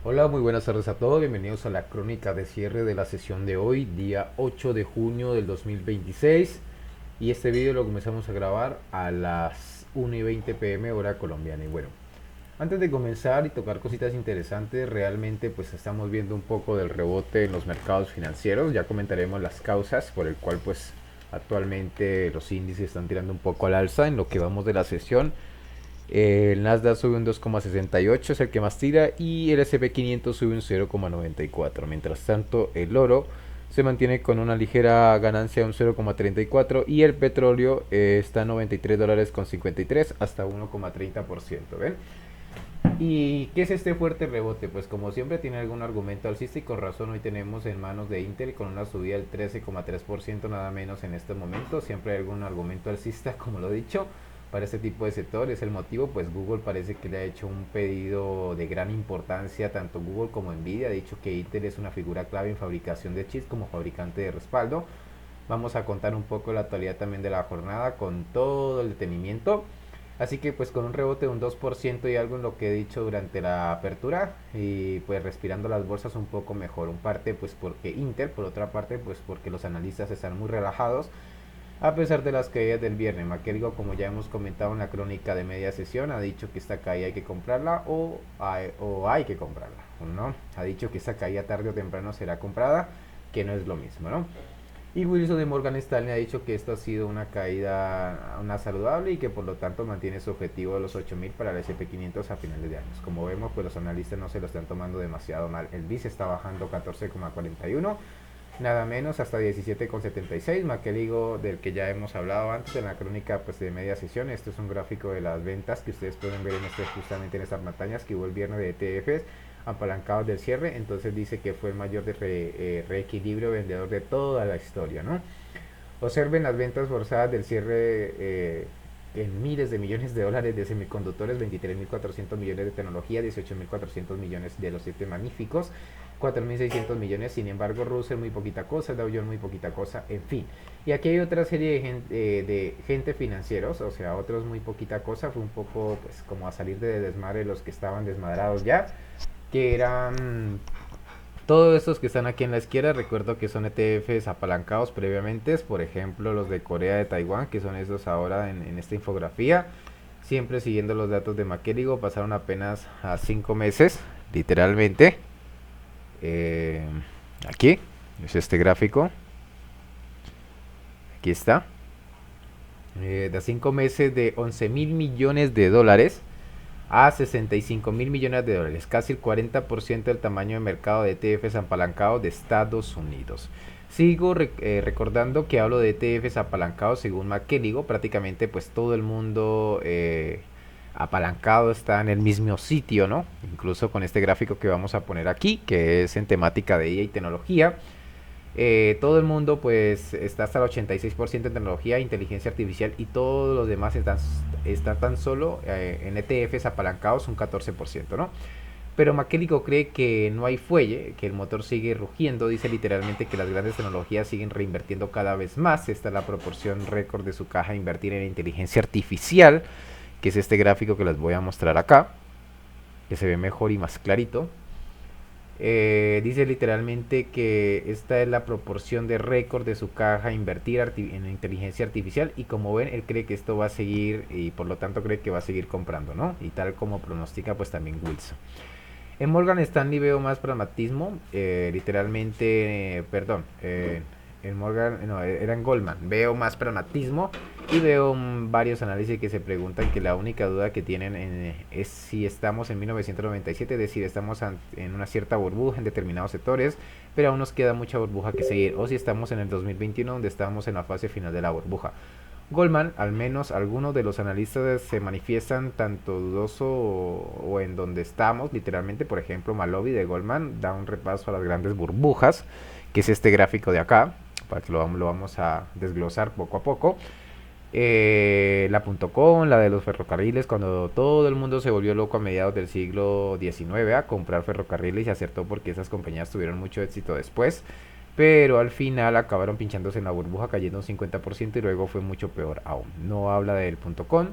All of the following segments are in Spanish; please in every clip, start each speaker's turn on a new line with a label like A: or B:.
A: Hola, muy buenas tardes a todos. Bienvenidos a la crónica de cierre de la sesión de hoy, día 8 de junio del 2026. Y este vídeo lo comenzamos a grabar a las 1:20 p.m. hora colombiana. Y bueno, antes de comenzar y tocar cositas interesantes, realmente pues estamos viendo un poco del rebote en los mercados financieros. Ya comentaremos las causas por el cual pues actualmente los índices están tirando un poco al alza en lo que vamos de la sesión. El Nasdaq sube un 2,68, es el que más tira, y el S&P 500 sube un 0,94. Mientras tanto, el oro se mantiene con una ligera ganancia de un 0,34 y el petróleo está a $93,53 hasta 1,30%. ¿Ven? ¿Y qué es este fuerte rebote? Pues como siempre tiene algún argumento alcista y con razón hoy tenemos en manos de Intel con una subida del 13,3% nada menos en este momento. Siempre hay algún argumento alcista, como lo he dicho, para este tipo de sector. Es el motivo, pues Google parece que le ha hecho un pedido de gran importancia, tanto Google como Nvidia. Ha dicho que Intel es una figura clave en fabricación de chips como fabricante de respaldo. Vamos a contar un poco la actualidad también de la jornada con todo el detenimiento. Así que pues con un rebote de un 2% y algo en lo que he dicho durante la apertura y pues respirando las bolsas un poco mejor. Un parte pues porque Inter, por otra parte pues porque los analistas están muy relajados a pesar de las caídas del viernes. McElgo, como ya hemos comentado en la crónica de media sesión, ha dicho que esta caída hay que comprarla o hay que comprarla, ¿no? Ha dicho que esta caída tarde o temprano será comprada, que no es lo mismo, ¿no? Y Wilson de Morgan Stanley ha dicho que esto ha sido una caída una saludable y que por lo tanto mantiene su objetivo de los 8.000 para el S&P 500 a finales de años. Como vemos, pues los analistas no se lo están tomando demasiado mal. El VIX está bajando 14,41, nada menos hasta 17,76. Maqueligo, del que ya hemos hablado antes en la crónica pues de media sesión. Este es un gráfico de las ventas que ustedes pueden ver justamente en estas pantallas que hubo el viernes de ETFs apalancados del cierre. Entonces dice que fue el mayor reequilibrio vendedor de toda la historia, ¿no? Observen las ventas forzadas del cierre en miles de millones de dólares de semiconductores, 23.400 millones de tecnología, 18.400 millones de los 7 magníficos, 4.600 millones. Sin embargo, Russell muy poquita cosa, Dow Jones muy poquita cosa, en fin. Y aquí hay otra serie de gente financieros, o sea, otros muy poquita cosa. Fue un poco pues como a salir de desmadre los que estaban desmadrados ya, que eran todos estos que están aquí en la izquierda. Recuerdo que son ETFs apalancados previamente, por ejemplo los de Corea, de Taiwán, que son esos ahora en esta infografía. Siempre siguiendo los datos de McElligo, pasaron apenas a 5 meses, literalmente. Eh, Aquí es este gráfico, aquí está. De 5 meses de 11.000 millones de dólares a 65.000 millones de dólares, casi el 40% del tamaño de mercado de ETFs apalancados de Estados Unidos. Sigo recordando que hablo de ETFs apalancados según McKelligo. Prácticamente pues todo el mundo apalancado está en el mismo sitio, ¿no? Incluso con este gráfico que vamos a poner aquí, que es en temática de IA y tecnología. Todo el mundo pues está hasta el 86% en tecnología, inteligencia artificial, y todos los demás están tan solo en ETFs apalancados un 14%, ¿no? Pero Maquélico cree que no hay fuelle, que el motor sigue rugiendo. Dice literalmente que las grandes tecnologías siguen reinvirtiendo cada vez más. Esta es la proporción récord de su caja a invertir en inteligencia artificial, que es este gráfico que les voy a mostrar acá, que se ve mejor y más clarito. Dice literalmente que esta es la proporción de récord de su caja a invertir en inteligencia artificial, y como ven él cree que esto va a seguir y por lo tanto cree que va a seguir comprando, ¿no? Y tal como pronostica pues también Wilson. En Morgan Stanley veo más pragmatismo, perdón, en Morgan, no, era en Goldman, veo más pragmatismo y veo varios análisis que se preguntan que la única duda que tienen es si estamos en 1997, es decir, estamos en una cierta burbuja en determinados sectores, pero aún nos queda mucha burbuja que seguir, o si estamos en el 2021 donde estamos en la fase final de la burbuja. Goldman, al menos algunos de los analistas se manifiestan tanto dudoso o en donde estamos, literalmente. Por ejemplo, Malovi de Goldman da un repaso a las grandes burbujas, que es este gráfico de acá, para que lo vamos a desglosar poco a poco. La .com, la de los ferrocarriles, cuando todo el mundo se volvió loco a mediados del siglo XIX a comprar ferrocarriles, y se acertó porque esas compañías tuvieron mucho éxito después, pero al final acabaron pinchándose en la burbuja, cayendo un 50%, y luego fue mucho peor aún. No habla del .com,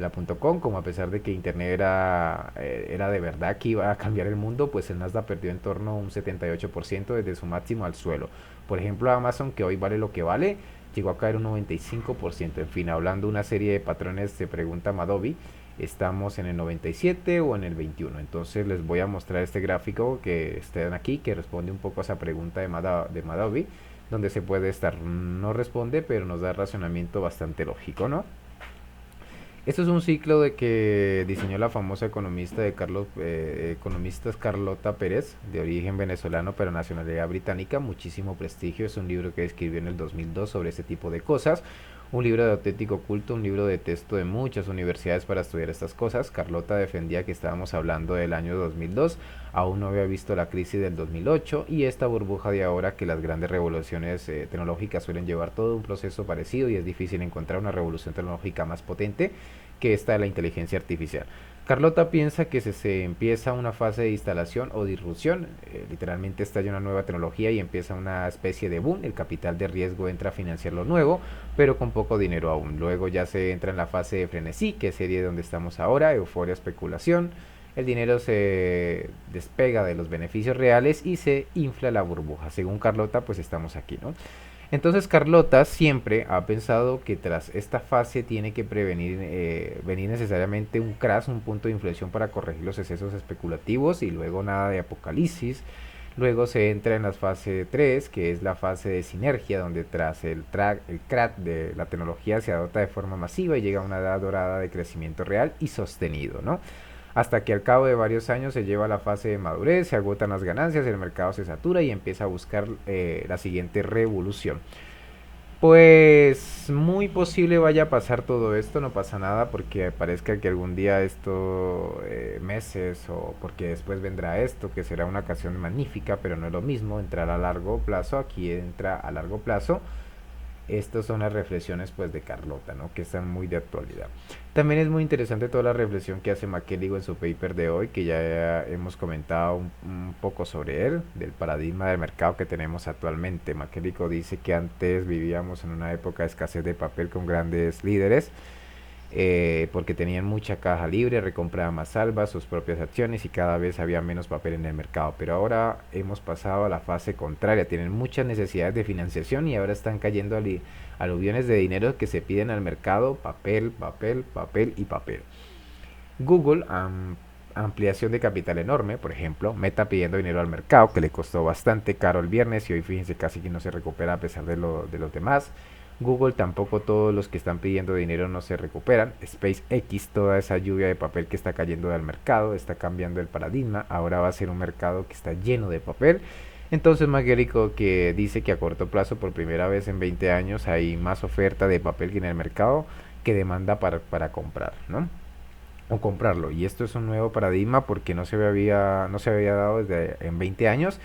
A: de la .com, como a pesar de que Internet era de verdad que iba a cambiar el mundo, pues el Nasdaq perdió en torno a un 78% desde su máximo al suelo. Por ejemplo, Amazon, que hoy vale lo que vale, llegó a caer un 95%. En fin, hablando una serie de patrones, se pregunta Madovi, estamos en el 97 o en el 21. Entonces les voy a mostrar este gráfico que estén aquí, que responde un poco a esa pregunta de Madovi, donde se puede estar, no responde, pero nos da razonamiento bastante lógico, ¿no? Esto es un ciclo de que diseñó la famosa economista Carlota Pérez, de origen venezolano pero nacionalidad británica, muchísimo prestigio. Es un libro que escribió en el 2002 sobre este tipo de cosas. Un libro de auténtico culto, un libro de texto de muchas universidades para estudiar estas cosas. Carlota defendía que estábamos hablando del año 2002, aún no había visto la crisis del 2008 y esta burbuja de ahora, que las grandes revoluciones tecnológicas suelen llevar todo un proceso parecido y es difícil encontrar una revolución tecnológica más potente que esta de la inteligencia artificial. Carlota piensa que se empieza una fase de instalación o disrupción, literalmente estalla una nueva tecnología y empieza una especie de boom, el capital de riesgo entra a financiar lo nuevo, pero con poco dinero aún. Luego ya se entra en la fase de frenesí, que es serie donde estamos ahora, euforia, especulación, el dinero se despega de los beneficios reales y se infla la burbuja. Según Carlota, pues estamos aquí, ¿no? Entonces Carlota siempre ha pensado que tras esta fase tiene que venir necesariamente un crash, un punto de inflexión para corregir los excesos especulativos y luego nada de apocalipsis. Luego se entra en la fase 3, que es la fase de sinergia, donde tras el crack de la tecnología se adopta de forma masiva y llega a una edad dorada de crecimiento real y sostenido, ¿no? Hasta que al cabo de varios años se lleva a la fase de madurez, se agotan las ganancias, el mercado se satura y empieza a buscar la siguiente revolución. Pues muy posible vaya a pasar todo esto, no pasa nada porque parezca que algún día esto, meses o porque después vendrá esto, que será una ocasión magnífica, pero no es lo mismo entrar a largo plazo, aquí entra a largo plazo. Estas son las reflexiones pues de Carlota, ¿no? Que están muy de actualidad. También es muy interesante toda la reflexión que hace McElligott en su paper de hoy, que ya hemos comentado un poco sobre él, del paradigma del mercado que tenemos actualmente. McElligott dice que antes vivíamos en una época de escasez de papel con grandes líderes, porque tenían mucha caja libre, recompraban más salvas, sus propias acciones y cada vez había menos papel en el mercado. Pero ahora hemos pasado a la fase contraria, tienen muchas necesidades de financiación y ahora están cayendo aluviones de dinero que se piden al mercado, papel, papel, papel y papel. Google, ampliación de capital enorme, por ejemplo, Meta pidiendo dinero al mercado, que le costó bastante caro el viernes y hoy fíjense casi que no se recupera a pesar de los demás. Google tampoco, todos los que están pidiendo dinero no se recuperan. SpaceX, toda esa lluvia de papel que está cayendo del mercado, está cambiando el paradigma. Ahora va a ser un mercado que está lleno de papel. Entonces McGarrico, que dice que a corto plazo, por primera vez en 20 años, hay más oferta de papel que en el mercado que demanda para comprar, ¿no? O comprarlo. Y esto es un nuevo paradigma porque no se había dado desde en 20 años.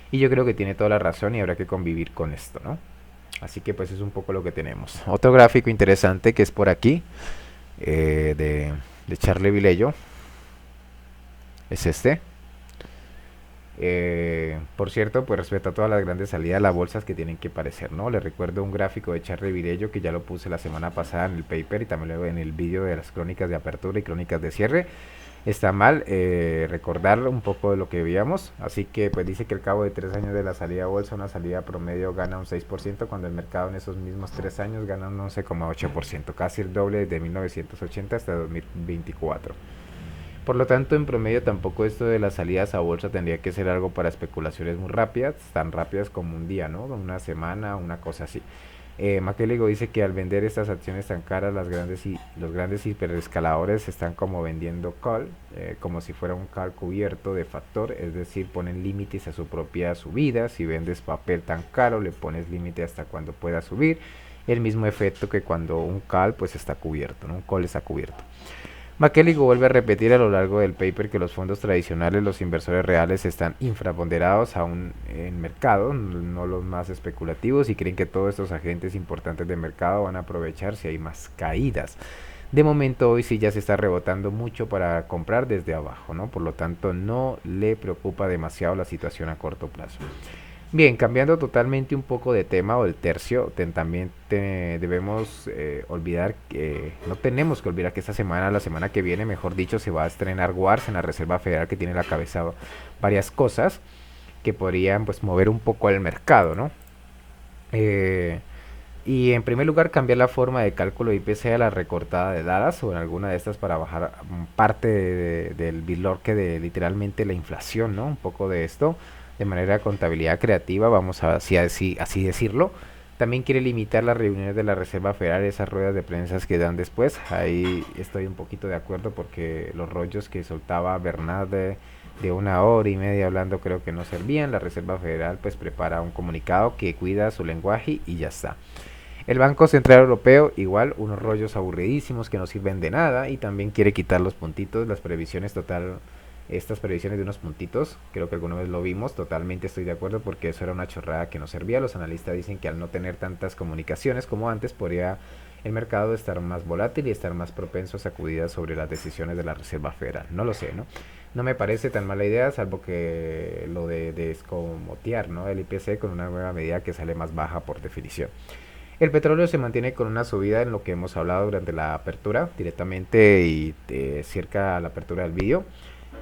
A: Y yo creo que tiene toda la razón y habrá que convivir con esto, ¿no? Así que pues es un poco lo que tenemos. Otro gráfico interesante que es por aquí, de Charlie Vilello, es este. Por cierto, pues respecto a todas las grandes salidas, las bolsas que tienen que parecer, ¿no? Les recuerdo un gráfico de Charlie Vilello que ya lo puse la semana pasada en el paper y también luego en el vídeo de las crónicas de apertura y crónicas de cierre. Está mal recordar un poco de lo que veíamos, así que pues dice que al cabo de 3 años de la salida a bolsa, una salida promedio gana un 6%, cuando el mercado en esos mismos 3 años gana un 11,8%, casi el doble desde 1980 hasta 2024. Por lo tanto, en promedio tampoco esto de las salidas a bolsa tendría que ser algo para especulaciones muy rápidas, tan rápidas como un día, ¿no? Una semana, una cosa así. McElligott dice que al vender estas acciones tan caras, los grandes hiperescaladores están como vendiendo call, como si fuera un call cubierto de factor, es decir, ponen límites a su propia subida. Si vendes papel tan caro, le pones límite hasta cuando pueda subir. El mismo efecto que cuando un call pues está cubierto, ¿no? Un call está cubierto. McElligott vuelve a repetir a lo largo del paper que los fondos tradicionales, los inversores reales, están infraponderados aún en mercado, no los más especulativos, y creen que todos estos agentes importantes de mercado van a aprovechar si hay más caídas. De momento hoy sí ya se está rebotando mucho para comprar desde abajo, ¿no? Por lo tanto no le preocupa demasiado la situación a corto plazo. Bien, cambiando totalmente un poco de tema o el tercio, también debemos olvidar que no tenemos que olvidar que esta semana, la semana que viene, mejor dicho, se va a estrenar Wars en la Reserva Federal que tiene en la cabeza varias cosas que podrían pues mover un poco al mercado, ¿no? Eh, y en primer lugar, cambiar la forma de cálculo de IPC a la recortada de Dallas o en alguna de estas para bajar parte del que de literalmente la inflación, ¿no? Un poco de esto de manera de contabilidad creativa, vamos a así decirlo. También quiere limitar las reuniones de la Reserva Federal, esas ruedas de prensa que dan después. Ahí estoy un poquito de acuerdo porque los rollos que soltaba Bernard de 1 hora y media hablando creo que no servían. La Reserva Federal pues prepara un comunicado que cuida su lenguaje y ya está. El Banco Central Europeo, igual, unos rollos aburridísimos que no sirven de nada y también quiere quitar los puntitos, las previsiones estas previsiones de unos puntitos, creo que alguna vez lo vimos, totalmente estoy de acuerdo porque eso era una chorrada que no servía. Los analistas dicen que al no tener tantas comunicaciones como antes, podría el mercado estar más volátil y estar más propenso a sacudidas sobre las decisiones de la Reserva Federal. No lo sé, ¿no? No me parece tan mala idea, salvo que lo de descomotear, ¿no? El IPC con una nueva medida que sale más baja por definición. El petróleo se mantiene con una subida en lo que hemos hablado durante la apertura, directamente y cerca a la apertura del vídeo.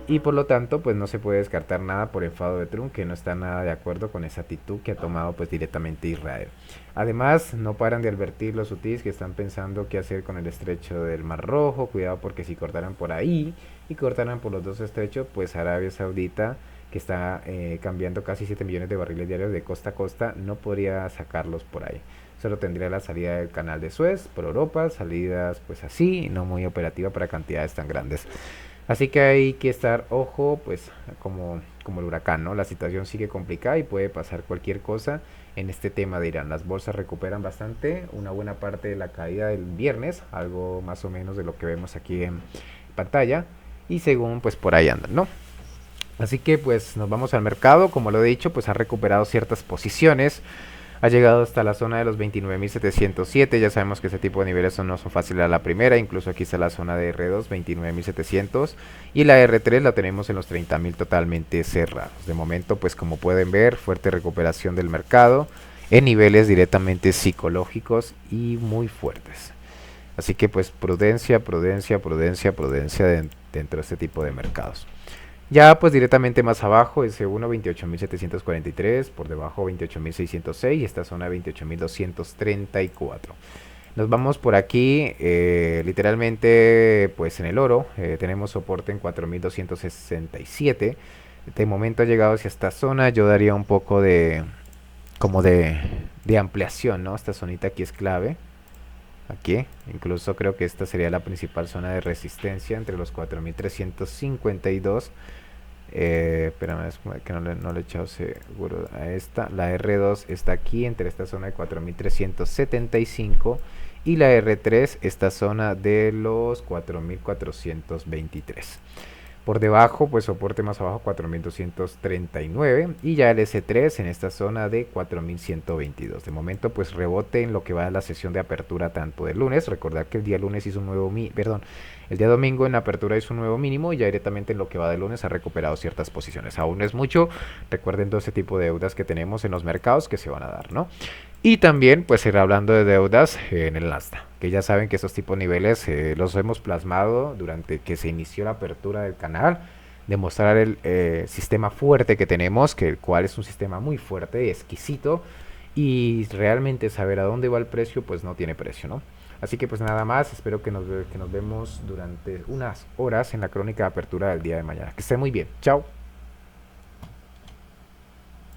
A: Y por lo tanto, pues no se puede descartar nada por enfado de Trump, que no está nada de acuerdo con esa actitud que ha tomado pues directamente Israel. Además, no paran de advertir los hutíes que están pensando qué hacer con el estrecho del Mar Rojo. Cuidado porque si cortaran por ahí y cortaran por los dos estrechos, pues Arabia Saudita, que está cambiando casi 7 millones de barriles diarios de costa a costa, no podría sacarlos por ahí. Solo tendría la salida del canal de Suez por Europa, salidas pues así, no muy operativa para cantidades tan grandes. Así que hay que estar ojo, pues como el huracán, ¿no? La situación sigue complicada y puede pasar cualquier cosa en este tema de Irán. Las bolsas recuperan bastante, una buena parte de la caída del viernes, algo más o menos de lo que vemos aquí en pantalla, y según pues por ahí andan, ¿no? Así que pues nos vamos al mercado, como lo he dicho, pues ha recuperado ciertas posiciones. Ha llegado hasta la zona de los 29.707. Ya sabemos que ese tipo de niveles no son fáciles a la primera. Incluso aquí está la zona de R2, 29.700. Y la R3 la tenemos en los 30.000 totalmente cerrados. De momento, pues como pueden ver, fuerte recuperación del mercado en niveles directamente psicológicos y muy fuertes. Así que pues prudencia, prudencia, prudencia, prudencia dentro de este tipo de mercados. Ya pues directamente más abajo, S1 28.743, por debajo 28.606 y esta zona 28.234. Nos vamos por aquí, literalmente pues en el oro, tenemos soporte en 4.267. De momento ha llegado hacia esta zona, yo daría un poco como de ampliación, ¿no? Esta zonita aquí es clave. Aquí, incluso creo que esta sería la principal zona de resistencia entre los 4.352. Espérame, es que no le he echado seguro a esta. La R2 está aquí entre esta zona de 4.375 y la R3 esta zona de los 4.423. Por debajo, pues soporte más abajo 4.239 y ya el S3 en esta zona de 4.122. De momento, pues rebote en lo que va a la sesión de apertura tanto del lunes. Recordar que el día lunes hizo un nuevo el día domingo en la apertura hizo un nuevo mínimo y ya directamente en lo que va de lunes ha recuperado ciertas posiciones. Aún no es mucho. Recuerden todo este tipo de deudas que tenemos en los mercados que se van a dar, ¿no? Y también, pues, ir hablando de deudas en el Nasdaq, que ya saben que esos tipos de niveles los hemos plasmado durante que se inició la apertura del canal, demostrar el sistema fuerte que tenemos, que el cual es un sistema muy fuerte, exquisito, y realmente saber a dónde va el precio, pues no tiene precio, ¿no? Así que pues nada más, espero que nos vemos durante unas horas en la crónica de apertura del día de mañana. Que esté muy bien, chao.